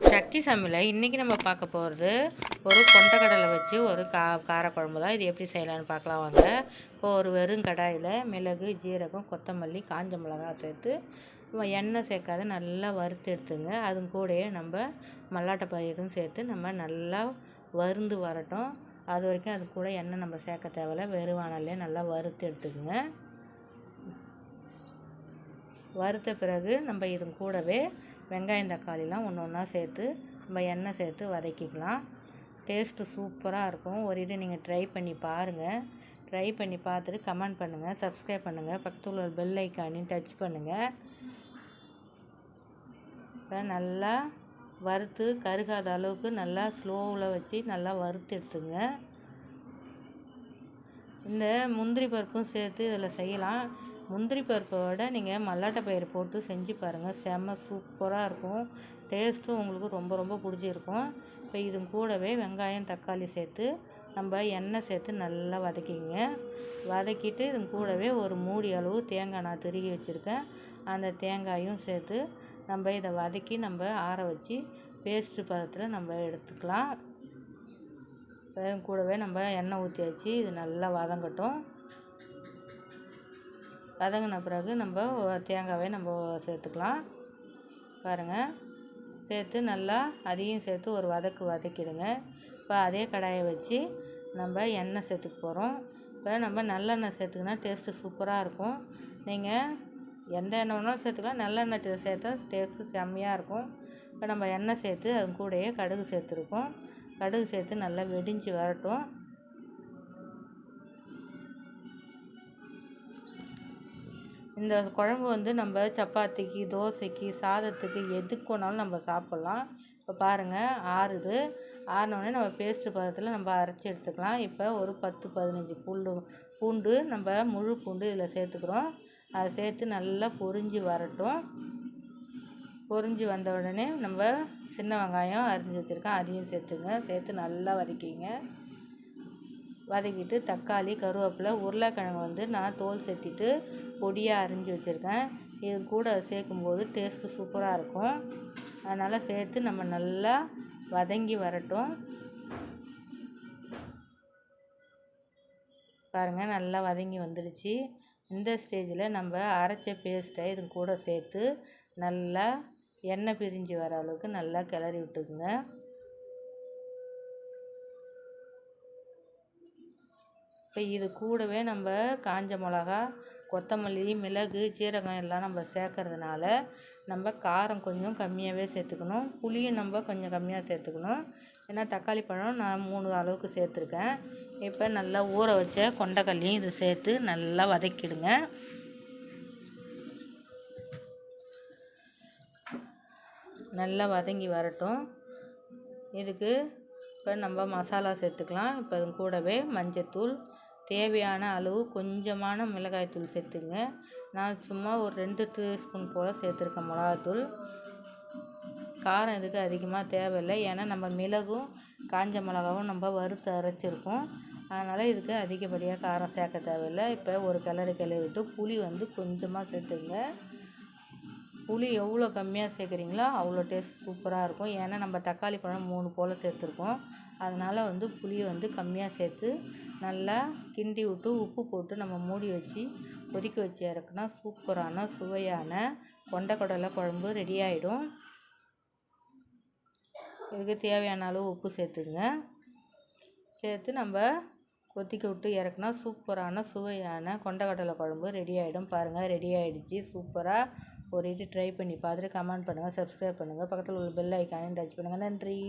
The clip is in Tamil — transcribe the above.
சக்தி சமையலில் இன்றைக்கி நம்ம பார்க்க போகிறது ஒரு கொண்டக்கடலை வச்சு ஒரு காரக்குழம்பு தான். இது எப்படி செய்யலான்னு பார்க்கலாம் வாங்க. இப்போ ஒரு வெறும் கடாயில் மிளகு, ஜீரகம், கொத்தமல்லி, காஞ்ச மிளகா சேர்த்து எண்ணெய் சேர்க்காத நல்லா வறுத்து எடுத்துங்க. அது கூடயே நம்ம மல்லாட்டை பயிரும் சேர்த்து நம்ம நல்லா வறுந்து வரட்டும். அது வரைக்கும் அது கூட எண்ணெய் நம்ம சேர்க்க தேவையில்ல. வெறும் வானல்லே நல்லா வறுத்து எடுத்துக்கோங்க. வறுத்த பிறகு நம்ம இது கூடவே வெங்காயம், தக்காளிலாம் ஒன்று ஒன்றா சேர்த்து நம்ம எண்ணெய் சேர்த்து வதக்கிக்கலாம். டேஸ்ட்டு சூப்பராக இருக்கும். ஒரு இது நீங்கள் ட்ரை பண்ணி பாருங்கள். ட்ரை பண்ணி பார்த்துட்டு கமெண்ட் பண்ணுங்கள், சப்ஸ்கிரைப் பண்ணுங்கள், பக்கத்தில் உள்ள பெல் ஐக்கானையும் டச் பண்ணுங்கள். இப்போ நல்லா வறுத்து கருகாத அளவுக்கு நல்லா ஸ்லோவில் வச்சு நல்லா வறுத்து எடுத்துங்க. இந்த முந்திரி பருப்பும் சேர்த்து இதில் செய்யலாம். முந்திரி பருப்பை விட நீங்கள் மல்லாட்டை பயிறு போட்டு செஞ்சு பாருங்கள், செம்ம சூப்பராக இருக்கும். டேஸ்ட்டும் உங்களுக்கு ரொம்ப ரொம்ப பிடிச்சிருக்கும். இப்போ இது கூடவே வெங்காயம், தக்காளி சேர்த்து நம்ம எண்ணெய் சேர்த்து நல்லா வதக்கிங்க. வதக்கிட்டு இது கூடவே ஒரு மூடி அளவு தேங்காய் நான் திருகி வச்சுருக்கேன். அந்த தேங்காயும் சேர்த்து நம்ம இதை வதக்கி நம்ம ஆற வச்சு பேஸ்ட்டு பதத்தில் நம்ம எடுத்துக்கலாம். கூடவே நம்ம எண்ணெய் ஊற்றி வச்சு இது நல்லா வதங்கட்டும். வதங்கின பிறகு நம்ம தேங்காயை நம்ம சேர்த்துக்கலாம். பாருங்கள், சேர்த்து நல்லா அதையும் சேர்த்து ஒரு வதக்கிடுங்க. இப்போ அதே கடாயை வச்சு நம்ம எண்ணெய் சேர்த்துக்க போகிறோம். இப்போ நம்ம நல்லெண்ணெய் சேர்த்துக்கினா டேஸ்ட்டு சூப்பராக இருக்கும். நீங்கள் எந்த எண்ணெய் வேணாலும் சேர்த்துக்கலாம், நல்லெண்ணெய் சேர்த்தா டேஸ்ட்டு செம்மையாக இருக்கும். இப்போ நம்ம எண்ணெய் சேர்த்து அது கூடயே கடுகு சேர்த்துருக்கோம். கடுகு சேர்த்து நல்லா வெடிஞ்சு வரட்டும். இந்த குழம்பு வந்து நம்ம சப்பாத்திக்கு, தோசைக்கு, சாதத்துக்கு எதுக்கு வேணாலும் நம்ம சாப்பிட்லாம். இப்போ பாருங்கள், ஆறினோடனே நம்ம பேஸ்ட்டு பதத்தில் நம்ம அரைச்சி எடுத்துக்கலாம். இப்போ ஒரு 10-15 பூண்டு நம்ம முழு பூண்டு இதில் சேர்த்துக்கிறோம். அதை சேர்த்து நல்லா பொரிஞ்சு வரட்டும். பொரிஞ்சு வந்த உடனே நம்ம சின்ன வெங்காயம் அரிஞ்சு வச்சுருக்கேன், அதையும் சேர்த்துங்க. சேர்த்து நல்லா வதக்கிங்க. வதக்கிட்டு தக்காளி, கருவேப்பிலை, உருளைக்கிழங்கு வந்து நான் தோல் சேர்த்திட்டு பொடியாக அரிஞ்சு வச்சுருக்கேன். இது கூட சேர்க்கும்போது டேஸ்ட்டு சூப்பராக இருக்கும். அதனால் சேர்த்து நம்ம நல்லா வதங்கி வரட்டும். பாருங்கள், நல்லா வதங்கி வந்துடுச்சு. இந்த ஸ்டேஜில் நம்ம அரைச்ச பேஸ்ட்டை இது கூட சேர்த்து நல்லா எண்ணெய் பிரிஞ்சு வர அளவுக்கு நல்லா கிளறி விட்டுக்குங்க. இப்போ இது கூடவே நம்ம காஞ்ச மிளகா, கொத்தமல்லி, மிளகு, ஜீரகம் எல்லாம் நம்ம சேர்க்கறதுனால நம்ம காரம் கொஞ்சம் கம்மியாகவே சேர்த்துக்கணும். புளியும் நம்ம கொஞ்சம் கம்மியாக சேர்த்துக்கணும். ஏன்னா தக்காளி பழம் நான் 3 அளவுக்கு சேர்த்துருக்கேன். இப்போ நல்லா ஊற வச்ச கொண்டக்கல்லையும் இது சேர்த்து நல்லா வதக்கிடுங்க. நல்லா வதங்கி வரட்டும். இதுக்கு இப்போ நம்ம மசாலா சேர்த்துக்கலாம். இப்போ இது கூடவே மஞ்சத்தூள், தேவையான அளவு கொஞ்சமான மிளகாய்த்தூள் சேர்த்துங்க. நான் சும்மா ஒரு 2 டீஸ்பூன் போல் சேர்த்துருக்கேன் மிளகாத்தூள். காரம் இதுக்கு அதிகமாக தேவையில்லை, ஏன்னா நம்ம மிளகும் காஞ்ச மிளகாவும் நம்ம வறுத்து அரைச்சிருக்கோம். அதனால் இதுக்கு அதிகப்படியாக காரம் சேர்க்க தேவையில்லை. இப்போ ஒரு கிளறி விட்டு புளி வந்து கொஞ்சமாக சேர்த்துங்க. புளி எவ்வளோ கம்மியாக சேர்க்குறீங்களோ அவ்வளோ டேஸ்ட் சூப்பராக இருக்கும். ஏன்னா நம்ம தக்காளி பழம் 3 போல் சேர்த்துருக்கோம். அதனால் வந்து புளியை வந்து கம்மியாக சேர்த்து நல்லா கிண்டி விட்டு உப்பு போட்டு நம்ம மூடி வச்சு கொதிக்க வச்சு இறக்குனா சூப்பரான சுவையான கொண்டக்கடலை குழம்பு ரெடி ஆகிடும். இதுக்கு தேவையான அளவு உப்பு சேர்த்துங்க. சேர்த்து நம்ம கொதிக்க விட்டு இறக்குனா சூப்பரான சுவையான கொண்டக்கடலை குழம்பு ரெடி ஆகிடும். பாருங்கள், ரெடி ஆகிடுச்சு சூப்பராக. ஒரு இது ட்ரை பண்ணி பார்த்துட்டு கமெண்ட் பண்ணுங்கள், சப்ஸ்கிரைப் பண்ணுங்கள், பக்கத்தில் உள்ள பெல் ஐக்கானையும் டச் பண்ணுங்கள். நன்றி.